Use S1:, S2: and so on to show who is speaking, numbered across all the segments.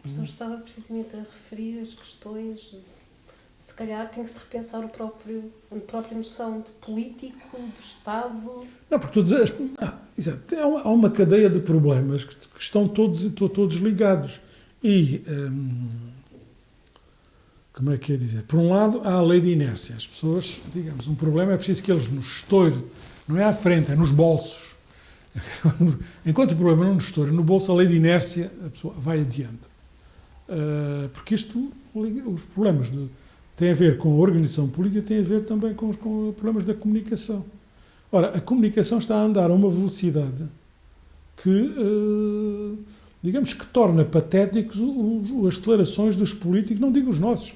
S1: professor estava precisamente a referir as questões, se calhar tem que se repensar a própria noção de político, de Estado.
S2: Não, porque exato, há uma cadeia de problemas que estão todos ligados. E, como é que é dizer? Por um lado, há a lei de inércia. As pessoas, digamos, um problema é preciso que eles nos estourem, não é à frente, é nos bolsos. Enquanto o problema não nos estoura no bolso, a lei de inércia, a pessoa vai adiante. Porque os problemas têm a ver com a organização política, têm a ver também com os problemas da comunicação. Ora, a comunicação está a andar a uma velocidade que, digamos, que torna patéticos as declarações dos políticos, não digo os nossos,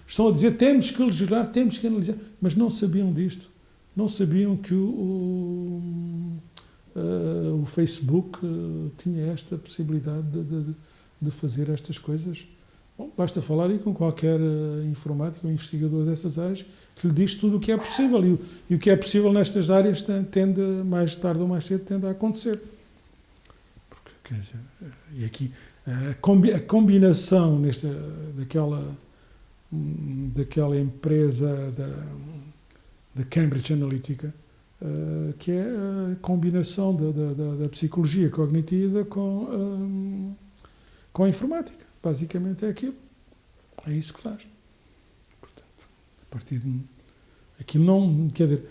S2: estão a dizer temos que legislar, temos que analisar, mas não sabiam disto. Não sabiam que o Facebook tinha esta possibilidade de fazer estas coisas. Bom, basta falar aí com qualquer informático ou investigador dessas áreas que lhe diz tudo o que é possível. E o que é possível nestas áreas tende, mais tarde ou mais cedo, tende a acontecer. Porque, quer dizer, e aqui a combinação daquela empresa da Cambridge Analytica, que é a combinação da psicologia cognitiva com a informática. Basicamente é aquilo. É isso que faz. Portanto, a partir de... Aquilo não... Quer dizer...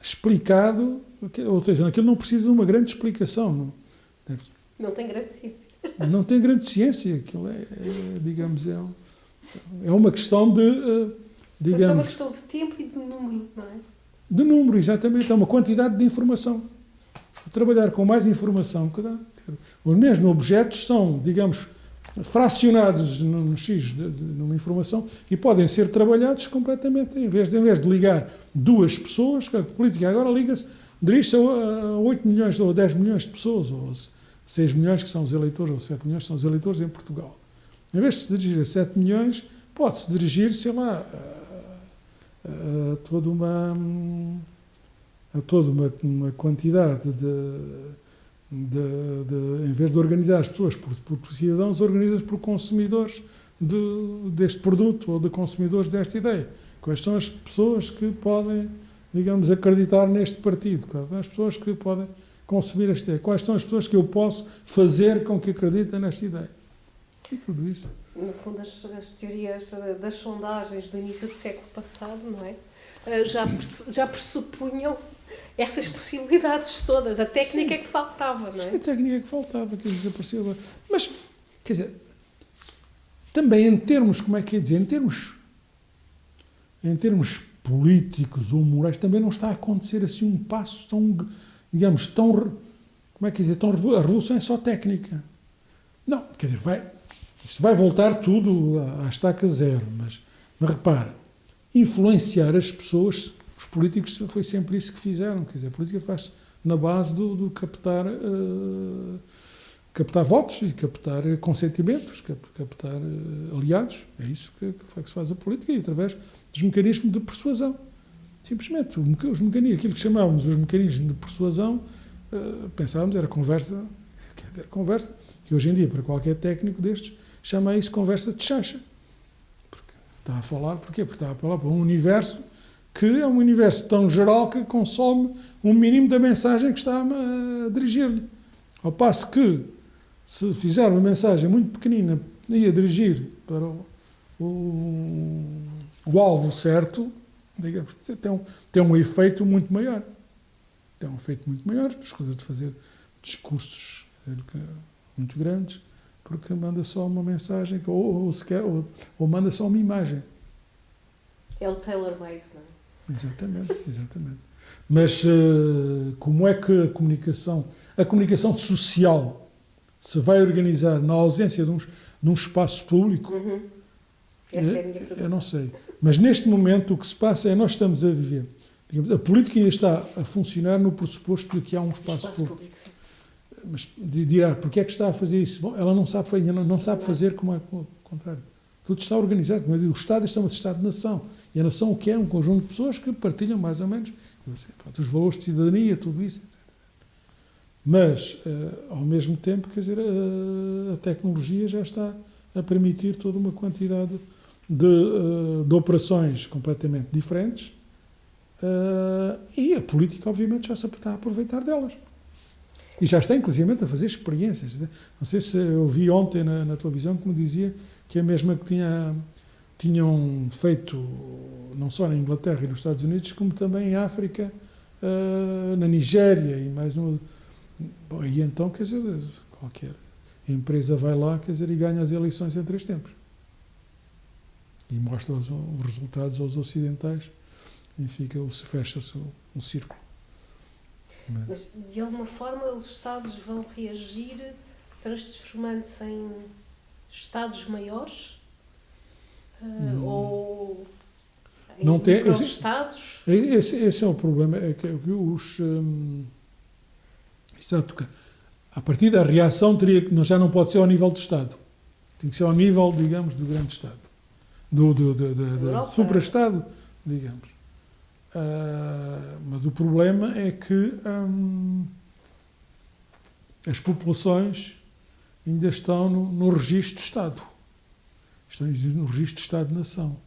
S2: explicado... Ou seja, aquilo não precisa de uma grande explicação.
S1: Não tem grande ciência.
S2: Não tem grande ciência. Aquilo digamos, é uma questão de... digamos,
S1: é uma questão de tempo e de número, não é?
S2: De número, exatamente. É uma quantidade de informação. Trabalhar com mais informação que dá. Os mesmos objetos são, digamos, fracionados num X numa informação e podem ser trabalhados completamente. Em vez de ligar duas pessoas, a política agora dirige-se a 8 milhões ou 10 milhões de pessoas, ou 6 milhões que são os eleitores, ou 7 milhões que são os eleitores em Portugal. Em vez de se dirigir a 7 milhões, pode-se dirigir, sei lá, a toda uma quantidade em vez de organizar as pessoas por cidadãos, organiza-as por consumidores deste produto ou de consumidores desta ideia. Quais são as pessoas que podem, digamos, acreditar neste partido? Quais são as pessoas que podem consumir esta ideia? Quais são as pessoas que eu posso fazer com que acreditem nesta ideia? E tudo isso.
S1: No fundo, as teorias das sondagens do início do século passado, não é? Já pressupunham essas possibilidades todas. A técnica é que faltava, não é?
S2: Sim, a técnica é que faltava, que desapareceu agora. Mas, quer dizer, também em termos, como é que é dizer, em termos políticos ou morais, também não está a acontecer assim um passo tão, digamos, como é que é dizer, a revolução é só técnica. Não, quer dizer, isto vai voltar tudo à estaca zero, mas repara, influenciar as pessoas, os políticos foi sempre isso que fizeram, quer dizer, a política faz na base do captar votos e captar consentimentos, captar aliados, é isso que se faz a política e através dos mecanismos de persuasão. Simplesmente, aquilo que chamávamos os mecanismos de persuasão, pensávamos, era conversa, que hoje em dia, para qualquer técnico destes, chama isso conversa de chacha. Porque está a falar, porquê? Porque está a falar para um universo que é um universo tão geral que consome um mínimo da mensagem que está a dirigir-lhe. Ao passo que, se fizer uma mensagem muito pequenina e a dirigir para o alvo certo, digamos, tem um efeito muito maior. Tem um efeito muito maior, escusa de fazer discursos muito grandes, porque manda só uma mensagem ou manda só uma imagem.
S1: É o tailor-made, não é?
S2: Exatamente. Mas como é que a comunicação social se vai organizar na ausência de um espaço público?
S1: Uhum. Essa é a minha pergunta.
S2: Eu não sei. Mas neste momento o que se passa é que nós estamos a viver. Digamos, a política ainda está a funcionar no pressuposto de que há um espaço público.
S1: Sim.
S2: Mas dirá, porque é que está a fazer isso? Bom, ela não sabe fazer como é o contrário. Tudo está organizado. O Estado é um Estado-nação. E a nação o que é? Um conjunto de pessoas que partilham mais ou menos os valores de cidadania, tudo isso, etc. Mas, ao mesmo tempo, quer dizer, a tecnologia já está a permitir toda uma quantidade de operações completamente diferentes, e a política, obviamente, já se está a aproveitar delas. E já está, inclusive, a fazer experiências. Não sei se eu vi ontem na televisão que me dizia que a mesma que tinham feito, não só na Inglaterra e nos Estados Unidos, como também em África, na Nigéria e mais no... Bom, e então, quer dizer, qualquer empresa vai lá, quer dizer, e ganha as eleições em 3 tempos. E mostra os resultados aos ocidentais e fecha-se um círculo.
S1: Mas, de alguma forma, os Estados vão reagir transformando-se em Estados maiores? Ou em micro-Estados?
S2: Esse é o problema. É que exato. A partir da reação já não pode ser ao nível do Estado. Tem que ser ao nível, digamos, do grande Estado. Do supra-Estado, digamos. Mas o problema é que as populações ainda estão no registro de Estado. Estão no registro de Estado-nação.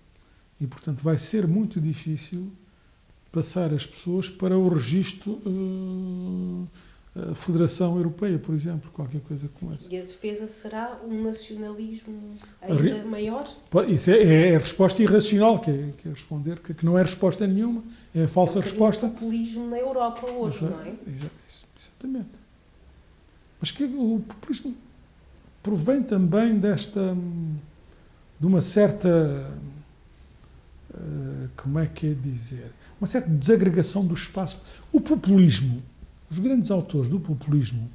S2: E, portanto, vai ser muito difícil passar as pessoas para o registro Federação Europeia, por exemplo, qualquer coisa como essa.
S1: E a defesa será um nacionalismo ainda maior?
S2: Isso é a resposta irracional, que é responder que não é resposta nenhuma, é a falsa resposta.
S1: O populismo na Europa hoje, não é?
S2: Exatamente. Mas que o populismo provém também de uma certa, como é que é dizer, uma certa desagregação do espaço. O populismo, os grandes autores do populismo,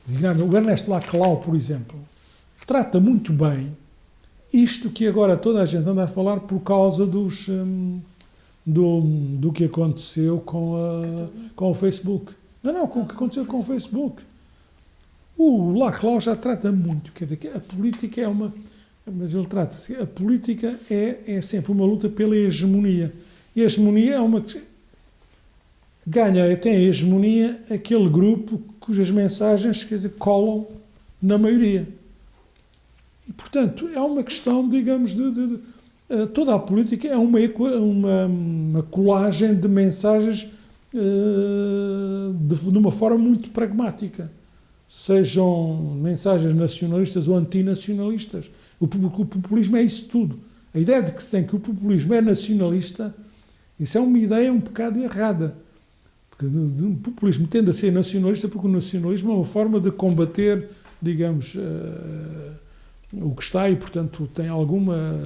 S2: o Ernesto Laclau, por exemplo, trata muito bem isto que agora toda a gente anda a falar por causa do que aconteceu com o Facebook. Com o que aconteceu com o Facebook. O Laclau já trata muito, quer dizer, que a política é uma... Mas ele trata-se, a política é sempre uma luta pela hegemonia. E a hegemonia é uma... tem a hegemonia aquele grupo cujas mensagens, quer dizer, colam na maioria. E, portanto, é uma questão, digamos, toda a política é uma colagem de mensagens de uma forma muito pragmática. Sejam mensagens nacionalistas ou antinacionalistas. O populismo é isso tudo. A ideia de que se tem que o populismo é nacionalista, isso é uma ideia um bocado errada. Porque o populismo tende a ser nacionalista porque o nacionalismo é uma forma de combater, digamos, o que está e, portanto, tem alguma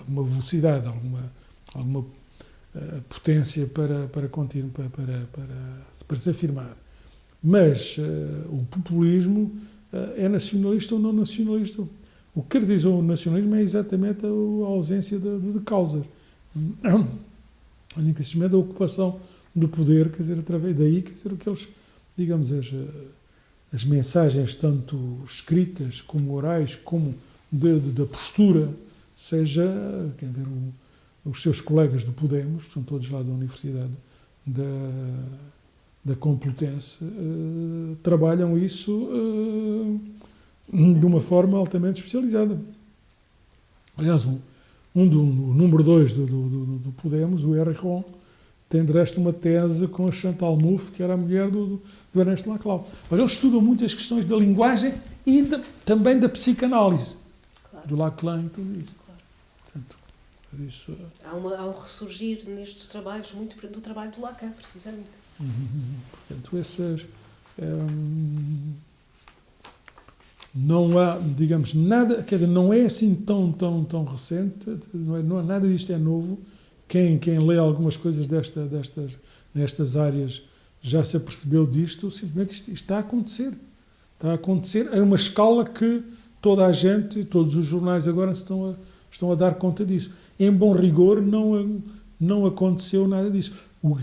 S2: velocidade, alguma potência para se afirmar. Mas o populismo é nacionalista ou não nacionalista. O que caracteriza o nacionalismo é exatamente a ausência de causas. A única da ocupação do poder, quer dizer, através daí, quer dizer, aqueles, digamos, as mensagens tanto escritas como orais, como da postura, seja, quer dizer, os seus colegas do Podemos, que são todos lá da Universidade da Complutense, trabalham isso de uma forma altamente especializada. Aliás, o número 2 do Podemos, o Erron, tem de resto uma tese com a Chantal Mouffe, que era a mulher do Ernesto Laclau. Mas eles estudam muito as questões da linguagem e também da psicanálise, claro, do Lacan e tudo isso.
S1: Claro.
S2: Portanto, isso...
S1: Há um ressurgir nestes trabalhos muito do trabalho do Lacan, precisamente.
S2: Portanto, essas... não há, digamos, nada, quer dizer, não é assim tão recente, não é nada disto é novo. Quem lê algumas coisas nestas áreas já se apercebeu disto, simplesmente isto está a acontecer. Está a acontecer a uma escala que toda a gente, todos os jornais agora estão a dar conta disso. Em bom rigor, não aconteceu nada disso. O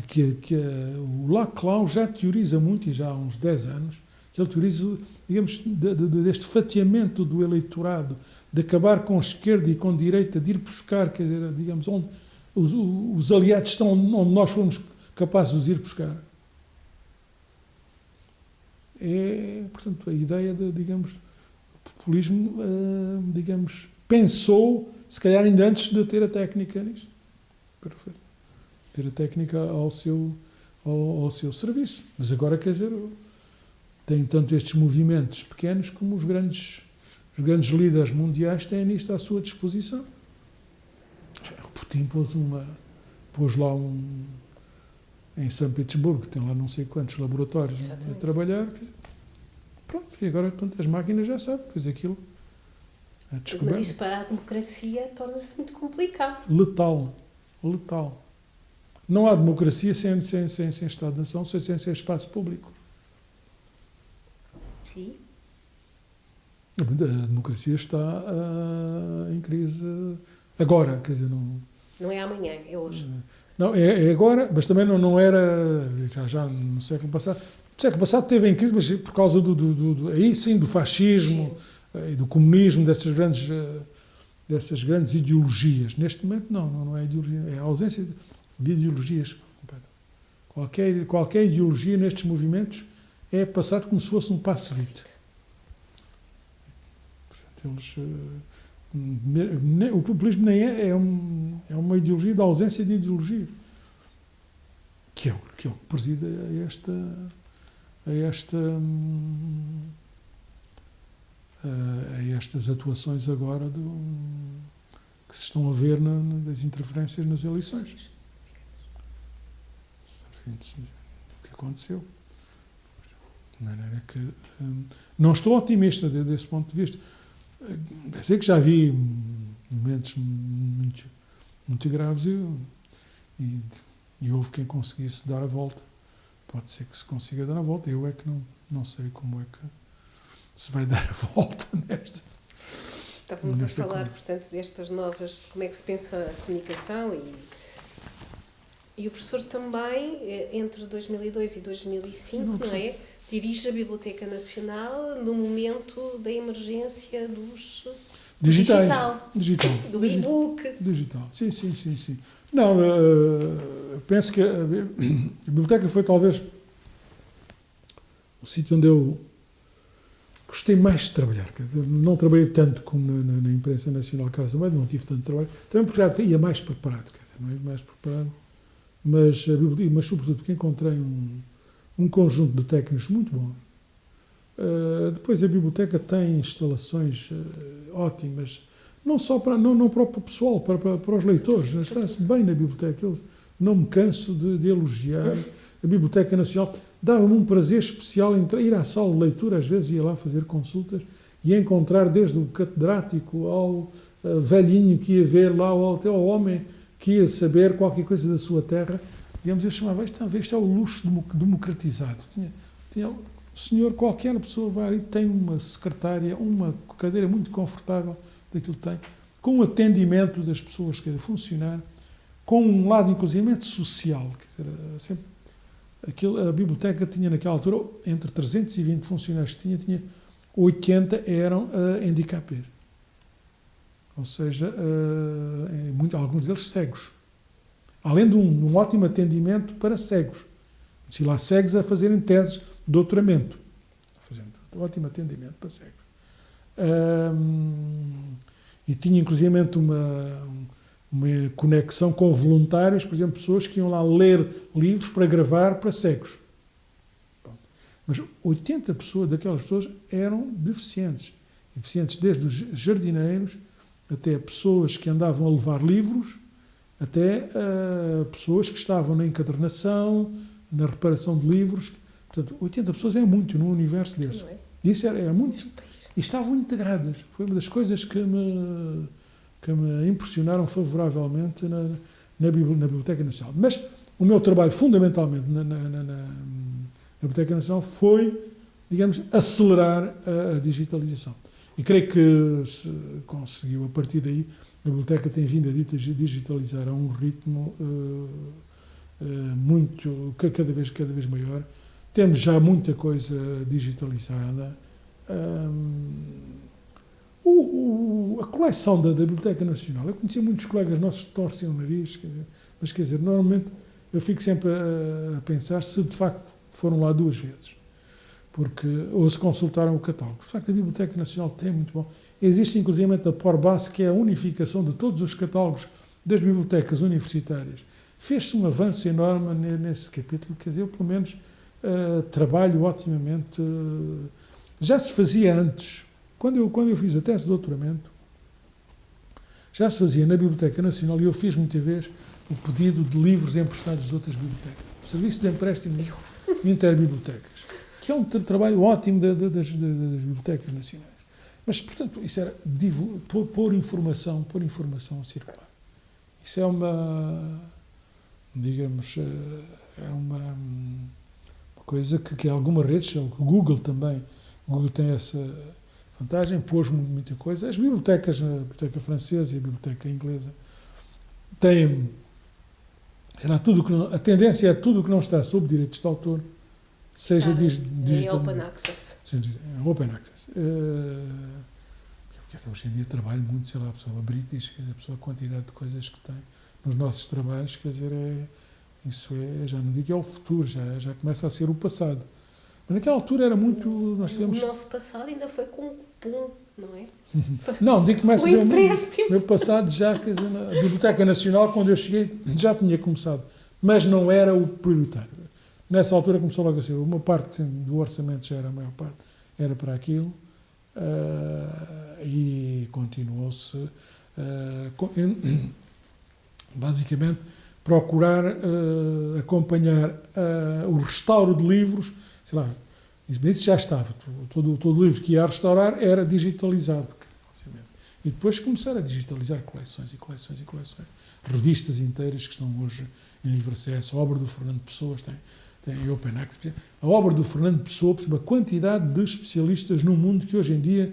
S2: Laclau já teoriza muito, e já há uns 10 anos, que ele teoriza, digamos, deste fatiamento do eleitorado, de acabar com a esquerda e com a direita, de ir buscar, quer dizer, digamos, onde os aliados estão onde nós fomos capazes de os ir buscar. Portanto, a ideia de, digamos, o populismo, digamos, pensou, se calhar ainda antes de ter a técnica nisso. Perfeito. Ter a técnica ao seu serviço. Mas agora, quer dizer, tem tanto estes movimentos pequenos como os grandes líderes mundiais têm nisto à sua disposição. O Putin pôs lá em São Petersburgo, tem lá não sei quantos laboratórios a trabalhar. Pronto, e agora as máquinas já sabem, pois aquilo é descoberto.
S1: Mas isso para a democracia torna-se muito complicado.
S2: Letal. Não há democracia sem Estado-nação, sem espaço público.
S1: E?
S2: A democracia está em crise agora, quer dizer,
S1: não é amanhã, é hoje.
S2: Não, é agora, mas também não era já no século passado. No século passado teve em crise, mas por causa aí sim, do fascismo e do comunismo, dessas grandes ideologias. Neste momento não é ideologia, é a ausência de ideologias. Qualquer ideologia nestes movimentos é passado como se fosse um passo-vite. O populismo nem é uma ideologia da ausência de ideologia, que é o que preside a estas atuações agora que se estão a ver das interferências nas eleições. O que aconteceu. De maneira que não estou otimista desse ponto de vista. Sei que já vi momentos muito graves e houve quem conseguisse dar a volta. Pode ser que se consiga dar a volta. Eu é que não sei como é que se vai dar a volta nesta.
S1: Estávamos a falar, portanto, destas novas, como é que se pensa a comunicação e o professor também, entre 2002 e 2005, não é? Dirige a Biblioteca Nacional no momento da emergência dos
S2: digital.
S1: Do e-book.
S2: Digital, sim. Não, penso que a biblioteca foi talvez o sítio onde eu gostei mais de trabalhar. Não trabalhei tanto como na imprensa nacional Casa Média, não tive tanto trabalho, também porque já ia mais preparado, mas sobretudo porque encontrei um conjunto de técnicos muito bom. Depois a biblioteca tem instalações ótimas, não só para o próprio pessoal, para os leitores. Está-se bem na biblioteca. Eu não me canso de elogiar a Biblioteca Nacional. Dava-me um prazer especial ir à sala de leitura, às vezes ia lá fazer consultas e encontrar desde o catedrático ao velhinho que ia ver lá, até ao homem que ia saber qualquer coisa da sua terra. Digamos, eu chamava isto é o luxo democratizado. O senhor, qualquer pessoa vai ali, tem uma secretária, uma cadeira muito confortável daquilo que tem, com o atendimento das pessoas que funcionar, com um lado, inclusive, social. Quer dizer, a biblioteca tinha, naquela altura, entre 320 funcionários que tinha 80 eram handicapés. Ou seja, alguns deles cegos. Além de um ótimo atendimento para cegos. Se lá cegos a fazerem teses de doutoramento. Fazendo ótimo atendimento para cegos. E tinha, inclusive, uma conexão com voluntários, por exemplo, pessoas que iam lá ler livros para gravar para cegos. Mas 80 daquelas pessoas eram deficientes. Deficientes desde os jardineiros até pessoas que andavam a levar livros, até pessoas que estavam na encadernação, na reparação de livros. Portanto, 80 pessoas é muito num universo desse. Isso era muito. E estavam integradas. Foi uma das coisas que me impressionaram favoravelmente na Biblioteca Nacional. Mas o meu trabalho, fundamentalmente, na Biblioteca Nacional foi, digamos, acelerar a digitalização. E creio que se conseguiu, a partir daí, a Biblioteca tem vindo a digitalizar a um ritmo cada vez maior. Temos já muita coisa digitalizada. a coleção da Biblioteca Nacional, eu conheci muitos colegas nossos que torcem o nariz, mas quer dizer, normalmente eu fico sempre a pensar se de facto foram lá 2 vezes, ou se consultaram o catálogo. De facto, a Biblioteca Nacional tem muito bom. Existe inclusive a PORBAS, que é a unificação de todos os catálogos das bibliotecas universitárias. Fez-se um avanço enorme nesse capítulo, quer dizer, eu pelo menos trabalho otimamente. Já se fazia antes, quando eu fiz a tese de doutoramento, já se fazia na Biblioteca Nacional e eu fiz muitas vezes o pedido de livros emprestados de outras bibliotecas. O serviço de empréstimo interbibliotecas, que é um trabalho ótimo das bibliotecas nacionais. Mas, portanto, isso era pôr informação a circular. Isso é digamos, é uma coisa que algumas redes, o Google também, o Google tem essa vantagem, pôs muita coisa. As bibliotecas, a biblioteca francesa e a biblioteca inglesa, têm, a tendência é tudo o que não está sob direitos de autor, seja
S1: digital. Open access.
S2: Open access. Porque hoje em dia trabalho muito, sei lá, a pessoa abrir e diz a quantidade de coisas que tem nos nossos trabalhos, quer dizer, já não digo que é o futuro, já começa a ser o passado. Mas naquela altura era muito...
S1: O nosso passado ainda foi com um cupom, não é?
S2: Não, digo que começa a ser
S1: empréstimo.
S2: O meu passado já, quer dizer, a Biblioteca Nacional, quando eu cheguei, já tinha começado, mas não era o prioritário. Nessa altura começou logo a ser, uma parte do orçamento já era a maior parte, era para aquilo, e continuou-se, basicamente, procurar acompanhar o restauro de livros, sei lá, isso já estava, todo livro que ia a restaurar era digitalizado, obviamente. E depois começar a digitalizar coleções e coleções e coleções, revistas inteiras que estão hoje em livre acesso, a obra do Fernando Pessoa tem Open Access. A obra do Fernando Pessoa, por exemplo, a quantidade de especialistas no mundo que hoje em dia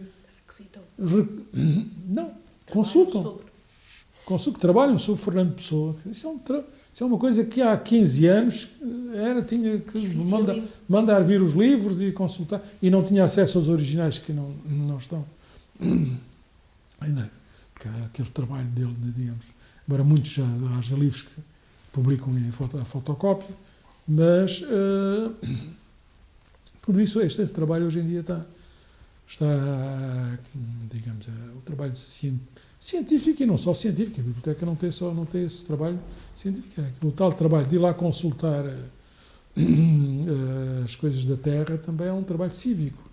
S2: consultam, trabalham sobre Fernando Pessoa. Isso é uma coisa que há 15 anos tinha que mandar vir os livros e consultar, e não tinha acesso aos originais que não estão. Ainda, porque há aquele trabalho dele, digamos, embora muitos já haja livros que publicam a fotocópia, mas por isso este trabalho hoje em dia está digamos, o trabalho científico, e não só científico, a biblioteca não tem esse trabalho científico, o tal trabalho de ir lá consultar as coisas da Terra também é um trabalho cívico,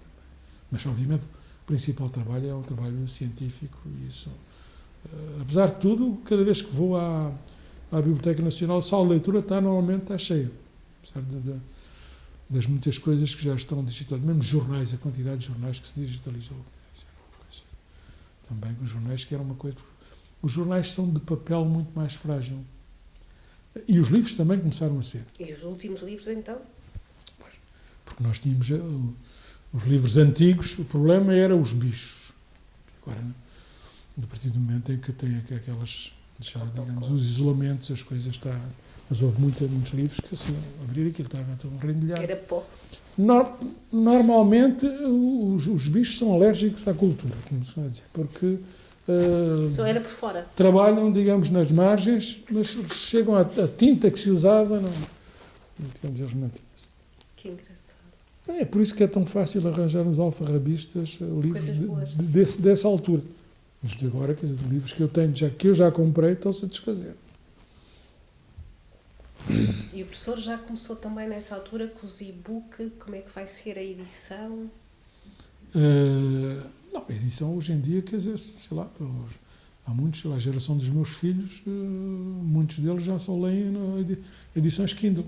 S2: mas obviamente o principal trabalho é o trabalho científico, e isso, apesar de tudo, cada vez que vou à Biblioteca Nacional, a sala de leitura normalmente está cheia, apesar das muitas coisas que já estão digitalizadas, mesmo jornais, a quantidade de jornais que se digitalizou. Também os jornais, que era uma coisa... Os jornais são de papel muito mais frágil. E os livros também começaram a ser.
S1: E os últimos livros, então?
S2: Pois, porque nós tínhamos os livros antigos, o problema era os bichos. Agora, a partir do momento em que tem aquelas... Já, digamos, os isolamentos, as coisas está... Mas houve muitos livros que, assim, abrir aquilo estava todo rendilhado.
S1: Era pó.
S2: Normalmente, os bichos são alérgicos à cultura, como se vai dizer, porque...
S1: Só era por fora.
S2: Trabalham, digamos, nas margens, mas chegam à tinta que se usava, digamos, eles não tinham.
S1: Que engraçado.
S2: É por isso que é tão fácil arranjar nos alfarrabistas livros dessa altura. Mas de agora, quer dizer, livros que eu já comprei, estão-se a desfazer.
S1: E o professor já começou também nessa altura com os e-book, como é que vai ser a edição?
S2: Não, a edição hoje em dia, quer dizer, sei lá, há muitos, sei lá, a geração dos meus filhos, muitos deles já só leem edições Kindle.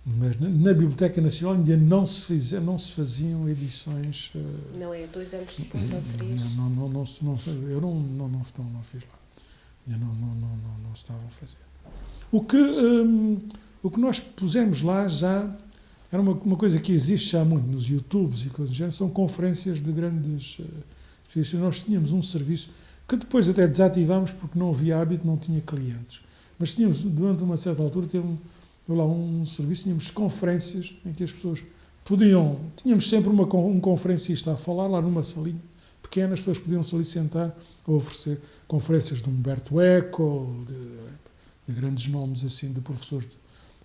S2: Mas na Biblioteca Nacional ainda não se faziam edições...
S1: Não é 2 anos depois ou 3?
S2: Eu não fiz lá. Ainda não se estavam a fazer. O que nós pusemos lá já era uma coisa que existe já muito nos YouTubes e coisas do género, são conferências de grandes especialistas. Nós tínhamos um serviço que depois até desativámos porque não havia hábito, não tinha clientes. Mas tínhamos, durante uma certa altura, lá um serviço, tínhamos conferências em que as pessoas tínhamos sempre um conferencista a falar lá numa salinha pequena, as pessoas podiam-se ali sentar a oferecer conferências de Humberto Eco, de grandes nomes assim, de professores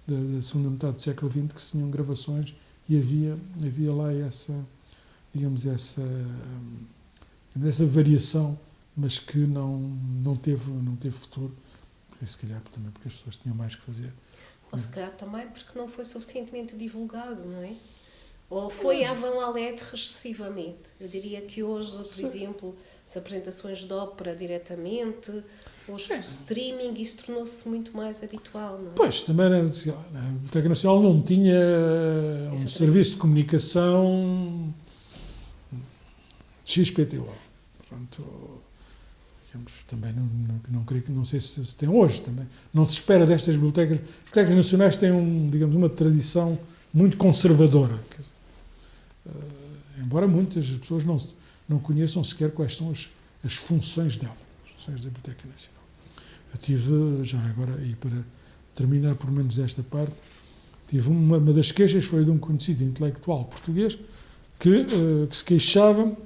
S2: da segunda metade do século XX que tinham gravações e havia lá essa, digamos, essa variação, mas que não teve futuro, se calhar também porque as pessoas tinham mais que fazer.
S1: Ou se calhar também porque não foi suficientemente divulgado, não é? Ou foi à van-la-lettre excessivamente. Eu diria que hoje, por exemplo, as apresentações de ópera diretamente, hoje o streaming, isso tornou-se muito mais habitual, não é?
S2: Pois, também a Biblioteca Nacional não tinha um serviço de comunicação XPTO. Portanto, digamos, também não sei se tem hoje. Também. Não se espera destas bibliotecas. As bibliotecas nacionais têm, digamos, uma tradição muito conservadora. Embora muitas pessoas não conheçam sequer quais são as funções dela, as funções da Biblioteca Nacional. Eu tive, já agora, e para terminar por menos esta parte, tive uma das queixas foi de um conhecido intelectual português que se queixava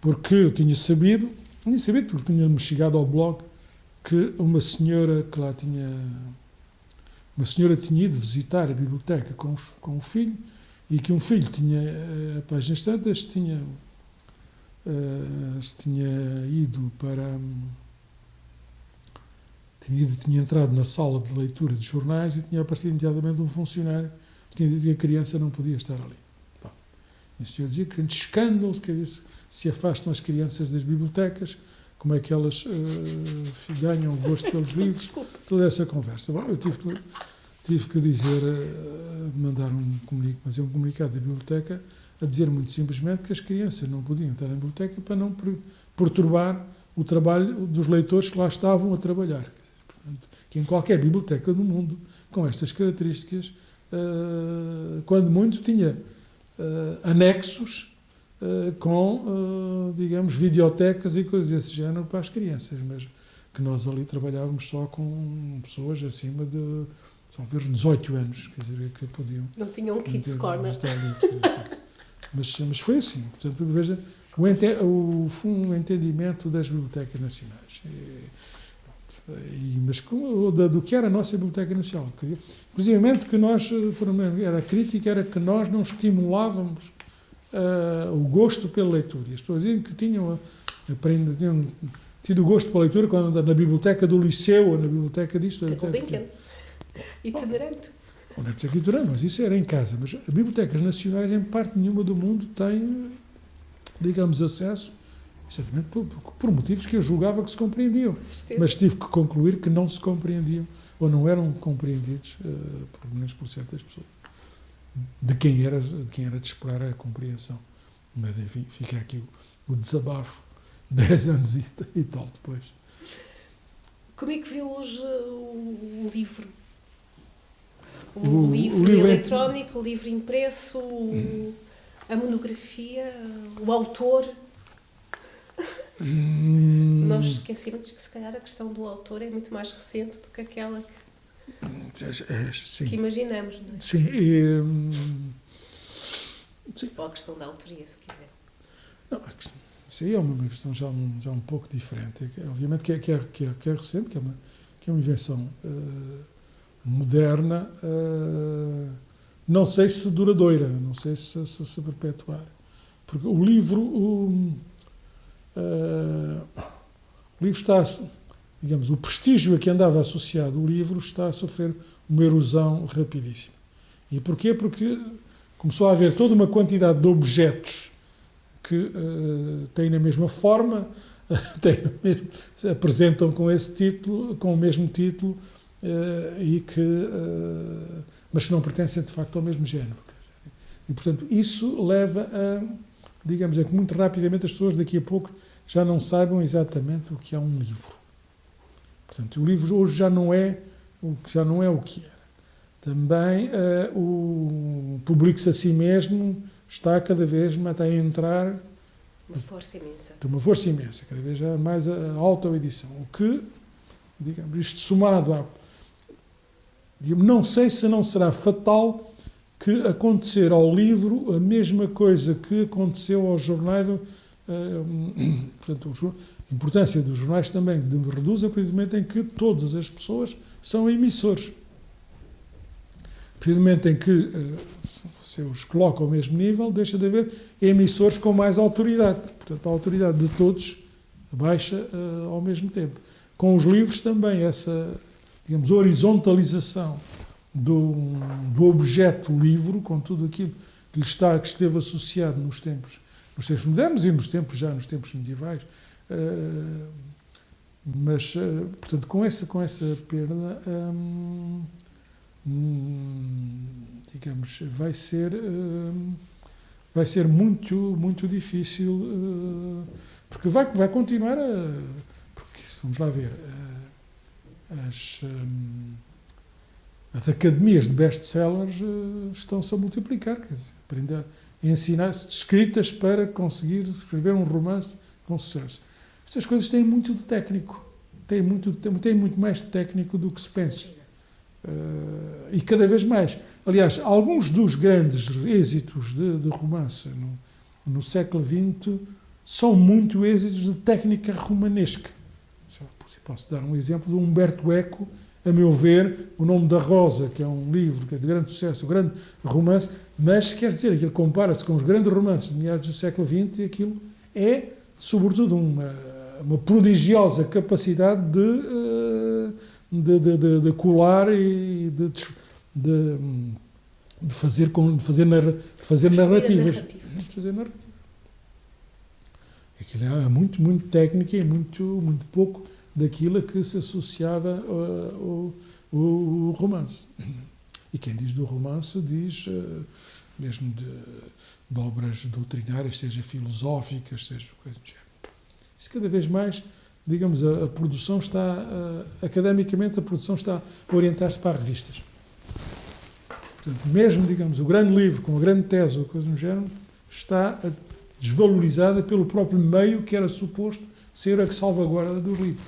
S2: porque eu tinha sabido porque tinha-me chegado ao blog que uma senhora tinha ido visitar a biblioteca com o filho e que um filho tinha, a páginas tantas, tinha ido para... Tinha entrado na sala de leitura de jornais e tinha aparecido imediatamente um funcionário que tinha dito que a criança não podia estar ali. Bom, e o senhor dizia que escândalos, que se afastam as crianças das bibliotecas, como é que elas ganham o gosto pelos livros, toda essa conversa. Bom, eu tive que dizer, mandar um comunicado da biblioteca a dizer muito simplesmente que as crianças não podiam estar na biblioteca para não perturbar o trabalho dos leitores que lá estavam a trabalhar. Portanto, que em qualquer biblioteca do mundo, com estas características, quando muito, tinha anexos com, digamos, videotecas e coisas desse género para as crianças, mas que nós ali trabalhávamos só com pessoas acima de, são ver 18 anos, quer dizer, que podiam...
S1: Não tinham um kids corner.
S2: Mas foi assim, portanto, veja, o entendimento das bibliotecas nacionais. Mas do que era a nossa Biblioteca Nacional. Inclusive, que nós, a crítica era que nós não estimulávamos o gosto pela leitura. E as pessoas diziam que tinham tido o gosto pela leitura quando na biblioteca do liceu, ou na biblioteca disto.
S1: Que é bem pequeno. Itinerante.
S2: Não é itinerante, mas isso era em casa. Mas as bibliotecas nacionais, em parte nenhuma do mundo, têm, digamos, acesso, exatamente por motivos que eu julgava que se compreendiam. Mas tive que concluir que não se compreendiam, ou não eram compreendidos, pelo menos por certas pessoas, de quem era de esperar a compreensão. Mas, enfim, fica aqui o desabafo, 10 anos e tal depois.
S1: Como é que vê hoje o livro? O livro eletrónico, o livro impresso, a monografia, o autor? Nós esquecemos que se calhar a questão do autor é muito mais recente do que aquela que imaginamos, não é?
S2: Sim. Sim.
S1: Ou a questão da autoria, se quiser.
S2: Não, isso aí é uma questão já um pouco diferente. Obviamente que é recente, que é uma invenção moderna, não sei se duradoura, não sei se perpetuar. Porque o livro está, digamos, o prestígio a que andava associado o livro está a sofrer uma erosão rapidíssima. E porquê? Porque começou a haver toda uma quantidade de objetos que têm na mesma forma, se apresentam com esse título, com o mesmo título, mas que não pertencem de facto ao mesmo género. E, portanto, isso leva a, digamos, que muito rapidamente as pessoas daqui a pouco já não saibam exatamente o que é um livro. Portanto, o livro hoje já não é o que era. Também o publica-se a si mesmo está cada vez mais a entrar...
S1: Uma força imensa.
S2: Tem uma força imensa, cada vez mais a autoedição. O que, digamos, isto somado a... Digamos, não sei se não será fatal que acontecer ao livro a mesma coisa que aconteceu aos jornais portanto, a importância dos jornais também reduz a partir do momento em que todas as pessoas são emissores. A partir do momento em que se os coloca ao mesmo nível, deixa de haver emissores com mais autoridade. Portanto, a autoridade de todos baixa ao mesmo tempo. Com os livros também, essa, digamos, horizontalização do objeto livro, com tudo aquilo que esteve associado nos tempos modernos e nos tempos medievais. Mas, portanto, com essa perda, digamos, vai ser muito difícil, porque vai continuar porque, vamos lá ver, as academias de best-sellers estão-se a multiplicar, quer dizer, aprender a ensinar-se escritas para conseguir escrever um romance com sucesso. Essas coisas têm muito de técnico, têm muito mais de técnico do que se pensa. E cada vez mais. Aliás, alguns dos grandes êxitos de romance no século XX são muito êxitos de técnica romanesca. Posso dar um exemplo de Umberto Eco, a meu ver, O Nome da Rosa, que é um livro que é de grande sucesso, um grande romance, mas quer dizer, aquilo compara-se com os grandes romances de meados do século XX e aquilo é, sobretudo, uma prodigiosa capacidade de colar e de fazer narrativas. Aquilo é muito técnica e muito pouco daquilo a que se associava o romance. E quem diz do romance diz mesmo de obras doutrinárias, seja filosóficas, seja coisa do género. Isso cada vez mais, digamos, a produção está, academicamente, a produção está a orientar-se para revistas. Portanto, mesmo, digamos, o grande livro com a grande tese ou coisa do género está desvalorizada pelo próprio meio que era suposto ser a salvaguarda dos livros.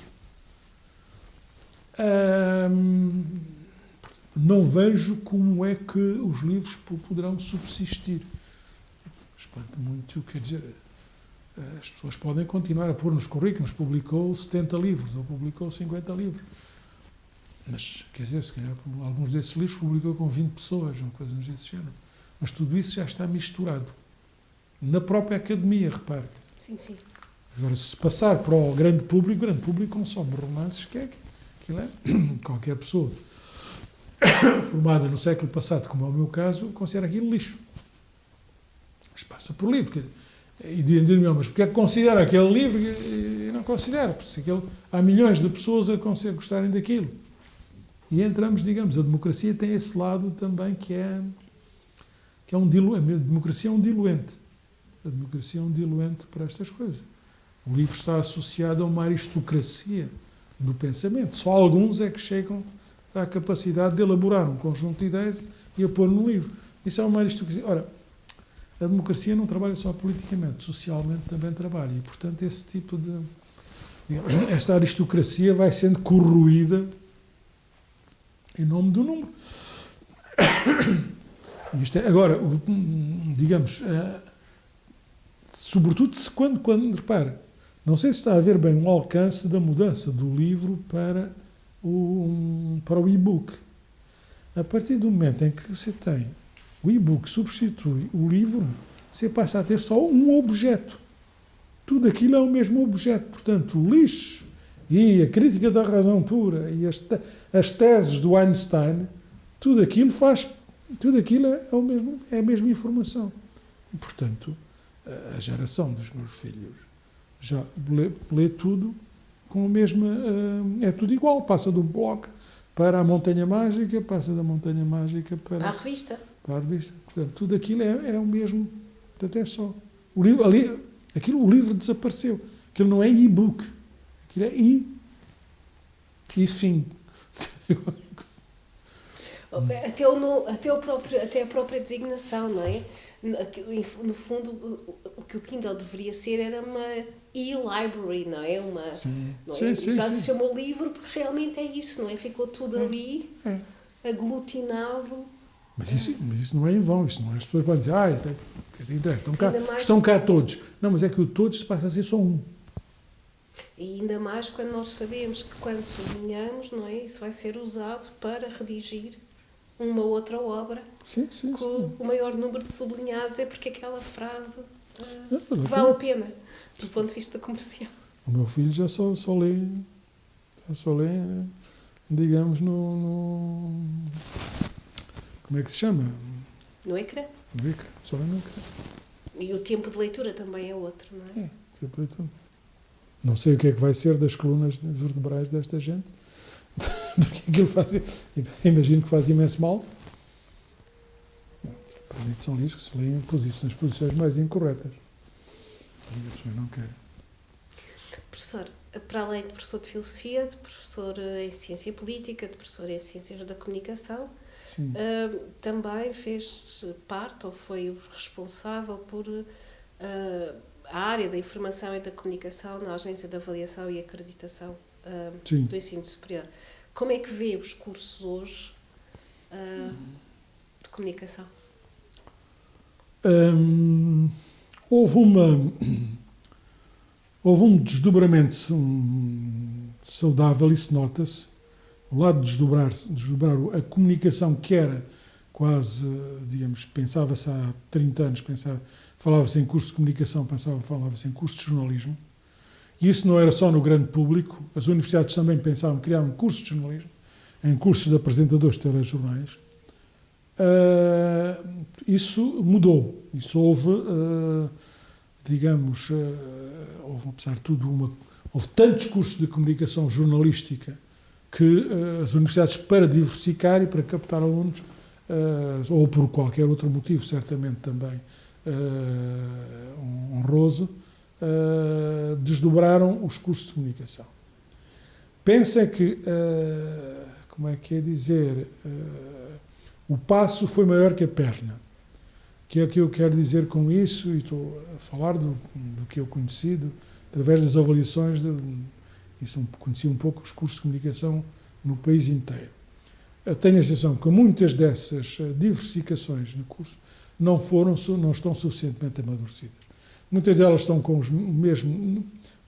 S2: Não vejo como é que os livros poderão subsistir. Espanto muito, quer dizer, as pessoas podem continuar a pôr nos currículos, publicou 70 livros ou publicou 50 livros. Mas, quer dizer, se calhar alguns desses livros publicou com 20 pessoas, ou coisas desse género. Mas tudo isso já está misturado. Na própria academia, repare.
S1: Sim.
S2: Agora, se passar para o grande público consome romances, que é aquilo é. Qualquer pessoa formada no século passado, como é o meu caso, considera aquilo lixo. Mas passa por livro. E diz-me, mas porque é que considera aquele livro e não considera? Porque há milhões de pessoas a gostarem daquilo. E entramos, digamos, a democracia tem esse lado também que é um diluente. A democracia é um diluente. A democracia é um diluente para estas coisas. O livro está associado a uma aristocracia do pensamento. Só alguns é que chegam à capacidade de elaborar um conjunto de ideias e a pôr no livro. Isso é uma aristocracia. Ora, a democracia não trabalha só politicamente, socialmente também trabalha. E, portanto, esse tipo de... Esta aristocracia vai sendo corroída em nome do número. Isto é, agora, digamos, sobretudo quando repare, não sei se está a ver bem o alcance da mudança do livro para o e-book. A partir do momento em que você tem o e-book substitui o livro, você passa a ter só um objeto. Tudo aquilo é o mesmo objeto. Portanto, o lixo e a crítica da razão pura e as teses do Einstein, tudo aquilo é a mesma informação. E, portanto, a geração dos meus filhos já lê tudo com a mesma... é tudo igual. Passa do blog para a Montanha Mágica, passa da Montanha Mágica para...
S1: a revista.
S2: Para a revista. Portanto, tudo aquilo é o mesmo. Portanto, é só. O livro desapareceu. Aquilo não é e-book. Aquilo é e fim.
S1: Até a própria designação, não é? No fundo, o que o Kindle deveria ser era uma e-library, não é? Já se chamou livro porque realmente é isso, não é? Ficou tudo ali, aglutinado
S2: Mas isso não é em vão, isso não é. As pessoas podem dizer,
S1: Mais,
S2: estão cá todos. Não, mas é que o todos passa a ser só um.
S1: e ainda mais quando nós sabemos que quando sublinhamos, não é? Isso vai ser usado para redigir uma outra obra.
S2: Sim.
S1: O maior número de sublinhados é porque aquela frase vale a pena, do ponto de vista comercial.
S2: O meu filho já só lê, digamos, como é que se chama?
S1: No ecrã.
S2: No ecrã, só lê no ecrã.
S1: E o tempo de leitura também é outro, não é?
S2: Tempo de leitura. Não sei o que é que vai ser das colunas vertebrais desta gente, porque aquilo faz, imagino que faz imenso mal. Para mim são livros que se leem em posições mais incorretas. E as pessoas não querem.
S1: Professor, para além de professor de filosofia, de professor em ciência política, de professor em ciências da comunicação, também fez parte, ou foi o responsável por a área da informação e da comunicação na Agência de Avaliação e Acreditação do Ensino Superior. Como é que vê os cursos hoje de comunicação?
S2: Houve um desdobramento saudável, isso nota-se. O lado de desdobrar a comunicação, que era quase, digamos, pensava-se há 30 anos, falava-se em curso de comunicação, falava-se em curso de jornalismo. E isso não era só no grande público. As universidades também pensavam em criar um curso de jornalismo, em cursos de apresentadores de telejornais. Isso mudou. Isso houve, digamos, houve, apesar de tudo, houve tantos cursos de comunicação jornalística que as universidades, para diversificar e para captar alunos, ou por qualquer outro motivo, certamente também honroso, desdobraram os cursos de comunicação. Pensem que, como é que é dizer, o passo foi maior que a perna. O que é que eu quero dizer com isso? E estou a falar do que eu conheci, através das avaliações, conheci um pouco os cursos de comunicação no país inteiro. Eu tenho a sensação que muitas dessas diversificações de curso não estão suficientemente amadurecidas. Muitas delas estão com o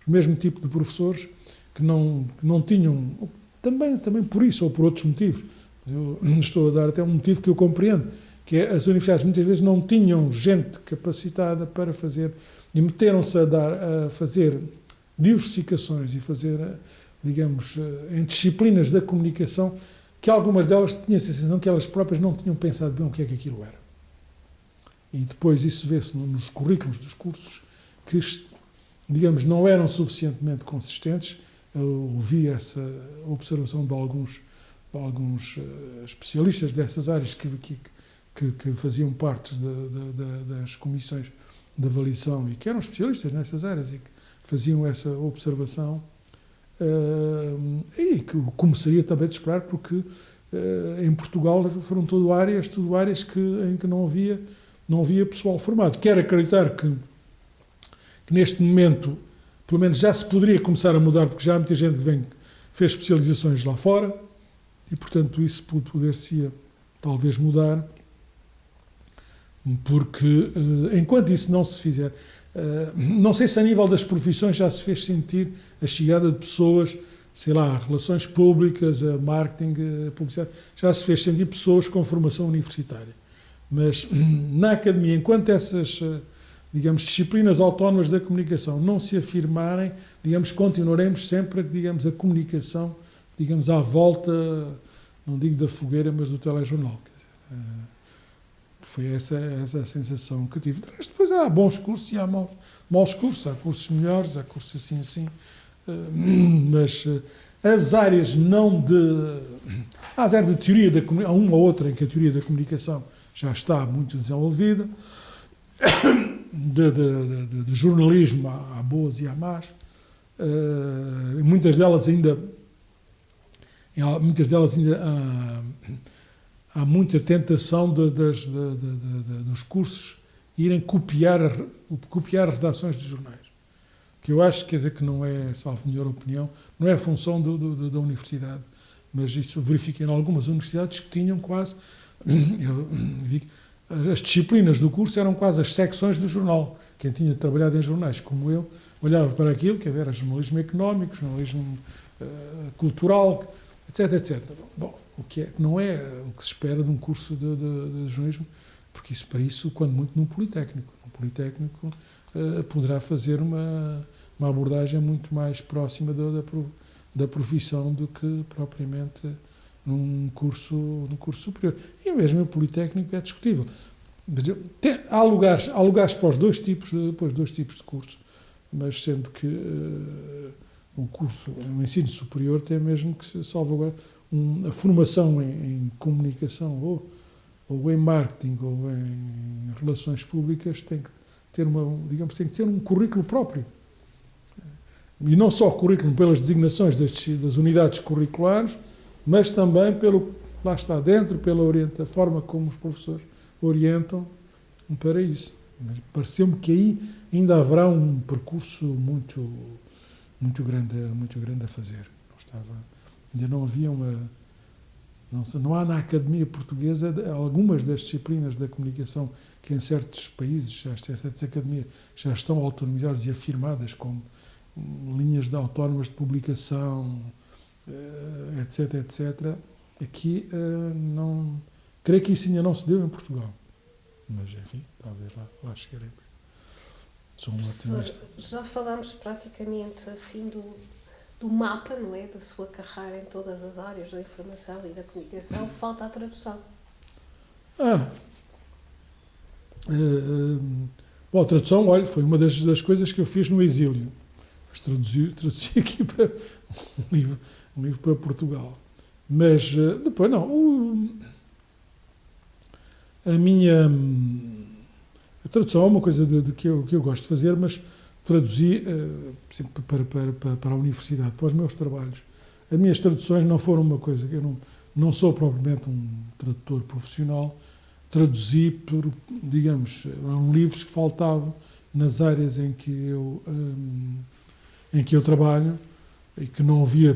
S2: mesmo tipo de professores que não tinham, também por isso ou por outros motivos. Eu estou a dar até um motivo que eu compreendo, que é as universidades muitas vezes não tinham gente capacitada para fazer, e meteram-se a fazer diversificações e fazer, digamos, em disciplinas da comunicação, que algumas delas tinham a sensação que elas próprias não tinham pensado bem o que é que aquilo era. E depois isso vê-se nos currículos dos cursos, que, digamos, não eram suficientemente consistentes. Eu ouvi essa observação de alguns especialistas dessas áreas que faziam parte das comissões de avaliação e que eram especialistas nessas áreas e que faziam essa observação, e que começaria também a esperar, porque em Portugal foram tudo áreas em que não havia pessoal formado. Quero acreditar que neste momento, pelo menos, já se poderia começar a mudar, porque já há muita gente que fez especializações lá fora, e, portanto, isso poder-se talvez mudar, porque enquanto isso não se fizer, não sei se a nível das profissões já se fez sentir a chegada de pessoas, sei lá, relações públicas, a marketing, a publicidade, já se fez sentir pessoas com formação universitária. Mas na academia, enquanto essas, digamos, disciplinas autónomas da comunicação não se afirmarem, digamos, continuaremos sempre, digamos, a comunicação, digamos, à volta, não digo da fogueira, mas do telejornal. Foi essa a sensação que tive. Depois há bons cursos e há maus cursos, há cursos melhores, há cursos assim, mas as áreas não de... Há as áreas de teoria da comunicação, há uma ou outra em que a teoria da comunicação já está muito desenvolvida, de jornalismo há boas e há más, muitas delas ainda há muita tentação dos cursos irem copiar redações de jornais, que eu acho, quer dizer, que não é, salvo melhor opinião, não é a função da universidade, mas isso verifiquei em algumas universidades que tinham quase, eu vi que as disciplinas do curso eram quase as secções do jornal. Quem tinha trabalhado em jornais, como eu, olhava para aquilo, que era jornalismo económico, jornalismo cultural, etc, etc. Bom, o que não é o que se espera de um curso de jornalismo, porque para isso, quando muito, num Politécnico. No Politécnico poderá fazer uma abordagem muito mais próxima da profissão do que propriamente num curso superior. E mesmo o Politécnico é discutível. Há lugares para os dois tipos de cursos, mas sendo que o ensino superior tem mesmo que se salvaguardar a formação em comunicação ou em marketing ou em relações públicas tem que ter tem que ter um currículo próprio. E não só currículo pelas designações das unidades curriculares, mas também lá está dentro, pela forma como os professores orientam para isso. Mas pareceu-me que aí ainda haverá um percurso muito grande a fazer. Ainda não havia não há na Academia Portuguesa algumas das disciplinas da comunicação que em certos países, certas academias, já estão autonomizadas e afirmadas como linhas de autónomas de publicação, etc, etc. Aqui não... Creio que isso ainda não se deu em Portugal. Mas, enfim, talvez lá chegaremos. Sou um otimista.
S1: Já falámos praticamente assim do mapa, não é? Da sua carreira em todas as áreas da informação e da comunicação. Falta a tradução.
S2: Bom, a tradução, olha, foi uma das coisas que eu fiz no exílio. Traduzi aqui para um livro para Portugal. Mas depois não. A tradução é uma coisa que eu gosto de fazer, mas traduzi sempre para a universidade, para os meus trabalhos. As minhas traduções não foram uma coisa que eu não sou propriamente um tradutor profissional. Traduzi digamos, eram livros que faltavam nas áreas em que eu trabalho e que não havia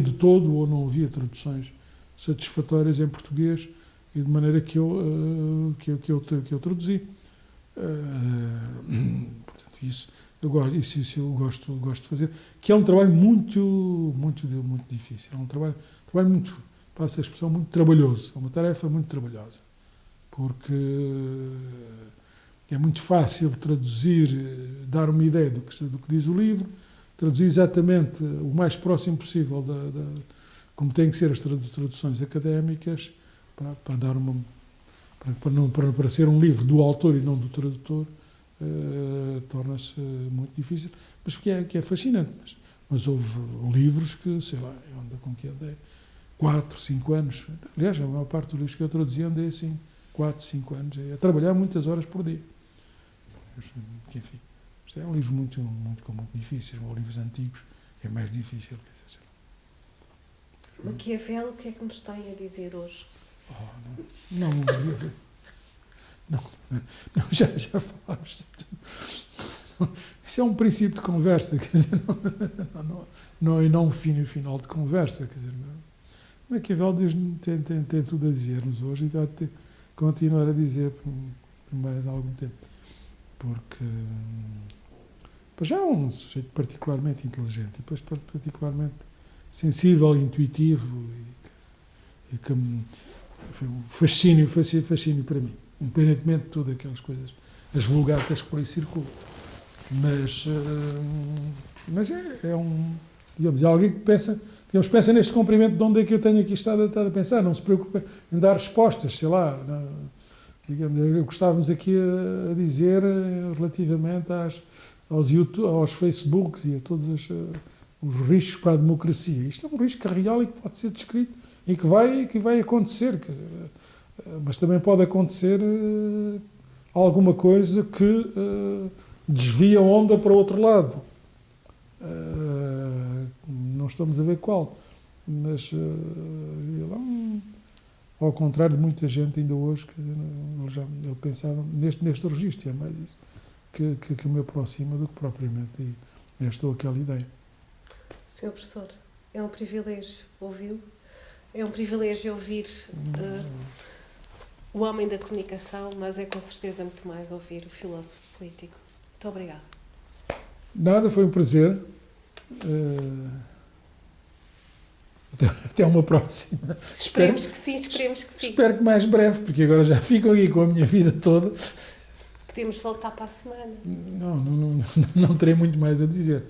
S2: de todo, ou não havia traduções satisfatórias em português, e de maneira que eu traduzi. Portanto, isso eu gosto de fazer, que é um trabalho muito difícil. É um trabalho muito, passa a expressão, muito trabalhoso. É uma tarefa muito trabalhosa, porque é muito fácil traduzir, dar uma ideia do que diz o livro, traduzir exatamente o mais próximo possível como têm que ser as traduções académicas, para ser um livro do autor e não do tradutor, torna-se muito difícil, mas que é fascinante. Mas houve livros que, sei lá, eu ando com que andei 4, 5 anos. Aliás, a maior parte dos livros que eu traduzi andei assim 4, 5 anos, a trabalhar muitas horas por dia. Enfim, isto é um livro muito difícil, ou livros antigos é mais difícil.
S1: Maquiavel, o que é que nos tem a dizer hoje?
S2: Não, já falámos. Isso é um princípio de conversa, quer dizer, não um final de conversa, quer dizer, Maquiavel tem tudo a dizer-nos hoje e vai continuar a dizer por mais algum tempo, porque já é um sujeito particularmente inteligente e depois particularmente sensível, intuitivo e que foi um fascínio para mim, independentemente de todas aquelas coisas, as vulgatas que por aí circulam. Mas é digamos, alguém que pensa neste comprimento de onde é que eu tenho aqui estado a pensar, não se preocupa em dar respostas, sei lá, digamos, gostávamos aqui a dizer relativamente aos Facebooks e a todos os riscos para a democracia. Isto é um risco real e que pode ser descrito e que vai acontecer, quer dizer, mas também pode acontecer alguma coisa que desvia a onda para o outro lado. Não estamos a ver qual, mas ao contrário de muita gente ainda hoje, quer dizer, ele pensava neste registro, é mais isso que me aproxima do que propriamente esta ou aquela ideia.
S1: Sr. Professor, é um privilégio ouvi-lo, é um privilégio ouvir o homem da comunicação, mas é com certeza muito mais ouvir o filósofo político. Muito obrigada.
S2: Nada, foi um prazer. Até uma próxima.
S1: Esperemos que sim, esperemos que sim.
S2: Espero que mais breve, porque agora já fico aqui com a minha vida toda.
S1: Podemos voltar para a semana.
S2: Não terei muito mais a dizer.